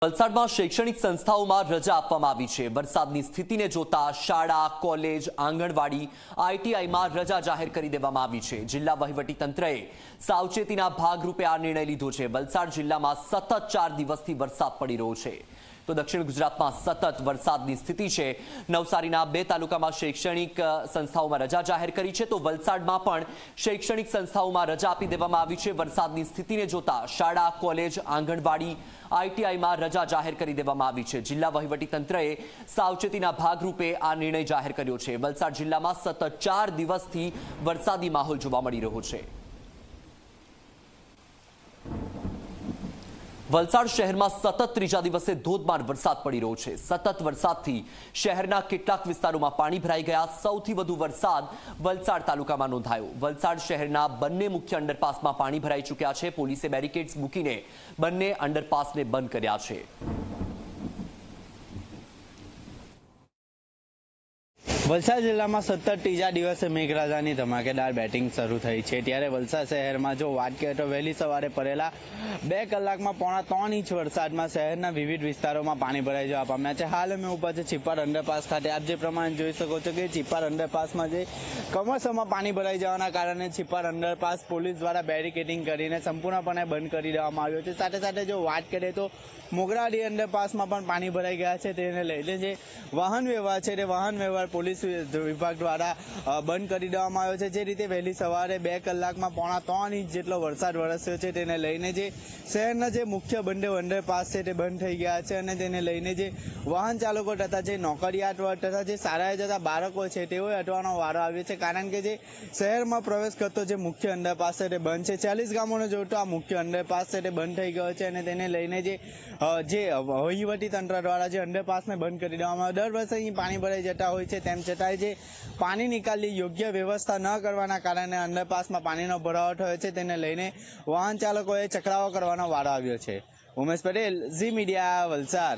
વલસાડમાં શૈક્ષણિક સંસ્થાઓમાં રજા આપવામાં આવી છે। વરસાદની સ્થિતિને જોતા શાળા, કોલેજ, આંગણવાડી, આઈટીઆઈમાં રજા જાહેર કરી દેવામાં આવી છે। જિલ્લા વહીવટીતંત્રએ સાવચેતીના ભાગરૂપે આ નિર્ણય લીધો છે। વલસાડ જિલ્લામાં સતત 4 દિવસથી વરસાદ પડી રહ્યો છે। તો દક્ષિણ ગુજરાતમાં સતત વરસાદની સ્થિતિ છે। નવસારીના 2 તાલુકામાં શૈક્ષણિક સંસ્થાઓમાં રજા જાહેર કરી છે, તો વલસાડમાં પણ શૈક્ષણિક સંસ્થાઓમાં રજા આપી દેવામાં આવી છે। વરસાદની સ્થિતિને જોતા શાળા, કોલેજ, આંગણવાડી, આઈટીઆઈમાં રજા જાહેર કરી દેવામાં આવી છે। જિલ્લા વહીવટીતંત્રએ સાવચેતીના ભાગરૂપે આ નિર્ણય જાહેર કર્યો છે। વલસાડ જિલ્લામાં સતત 4 દિવસથી વરસાદી માહોલ જોવા મળી રહ્યો છે। વલસાડ શહેરમાં સતત ત્રીજા દિવસે ધોધમાર વરસાદ પડી રહ્યો છે। સતત વરસાદથી શહેરના કેટલાક વિસ્તારોમાં પાણી ભરાઈ ગયા। સૌથી વધુ વરસાદ વલસાડ તાલુકામાં નોંધાયો। વલસાડ શહેરના બંને મુખ્ય અંડરપાસમાં પાણી ભરાઈ ચૂક્યા છે। પોલીસે બેરિકેડ્સ મૂકીને બંને અંડરપાસને બંધ કર્યા છે। વલસાડ જિલ્લામાં સતત ત્રીજા દિવસે મેઘરાજાની ધમાકેદાર બેટિંગ શરૂ થઈ છે। ત્યારે વલસાડ શહેરમાં જો વાત કરીએ તો વહેલી સવારે પડેલા 2 કલાકમાં પોણા 3 ઇંચ વરસાદમાં શહેરના વિવિધ વિસ્તારોમાં પાણી ભરાઈ જવા પામ્યા છે। હાલ અમે ઉપર છે ચિપાડ અંડરપાસ ખાતે। આપ જે પ્રમાણે જોઈ શકો છો કે ચિપાડ અંડરપાસમાં જે કમોસમમાં પાણી ભરાઈ જવાના કારણે ચિપાડ અંડરપાસ પોલીસ દ્વારા બેરિકેડિંગ કરીને સંપૂર્ણપણે બંધ કરી દેવામાં આવ્યો છે। સાથે સાથે જો વાત કરીએ તો મોગરાડી અંડરપાસમાં પણ પાણી ભરાઈ ગયા છે। તેને લઈને જે વાહન વ્યવહાર છે તે વાહન વ્યવહાર પોલીસ વિભાગ દ્વારા બંધ કરી દેવામાં આવ્યો છે। જે રીતે વહેલી સવારે 2 કલાકમાં પોણા 3 ઇંચ જેટલો વરસાદ વરસ્યો છે, તેને લઈને જે શહેરના જે મુખ્ય બંને અંડરપાસ છે તે બંધ થઈ ગયા છે અને તેને લઈને જે વાહન ચાલકો તથા જે નોકરિયાત વર્ગ તથા જે શાળાએ જતા બાળકો છે તેઓએ હટવાનો વારો આવ્યો છે, કારણ કે જે શહેરમાં પ્રવેશ કરતો જે મુખ્ય અંડરપાસ છે તે બંધ છે। 40 ગામોને જોડતો આ મુખ્ય અંડરપાસ છે તે બંધ થઈ ગયો છે અને તેને લઈને જે વહીવટી તંત્ર દ્વારા જે અંડરપાસને બંધ કરી દેવામાં આવે। દર વર્ષે અહીં પાણી ભરાઈ જતા હોય છે, તેમ છતાંય જે પાણી નિકાલની યોગ્ય વ્યવસ્થા ન કરવાના કારણે અંડરપાસમાં પાણીનો ભરાવો થયો છે, તેને લઈને વાહન ચાલકોએ ચકરાવો કરવાનો વારો આવ્યો છે। ઉમેશ પટેલ, ઝી મીડિયા, વલસાડ।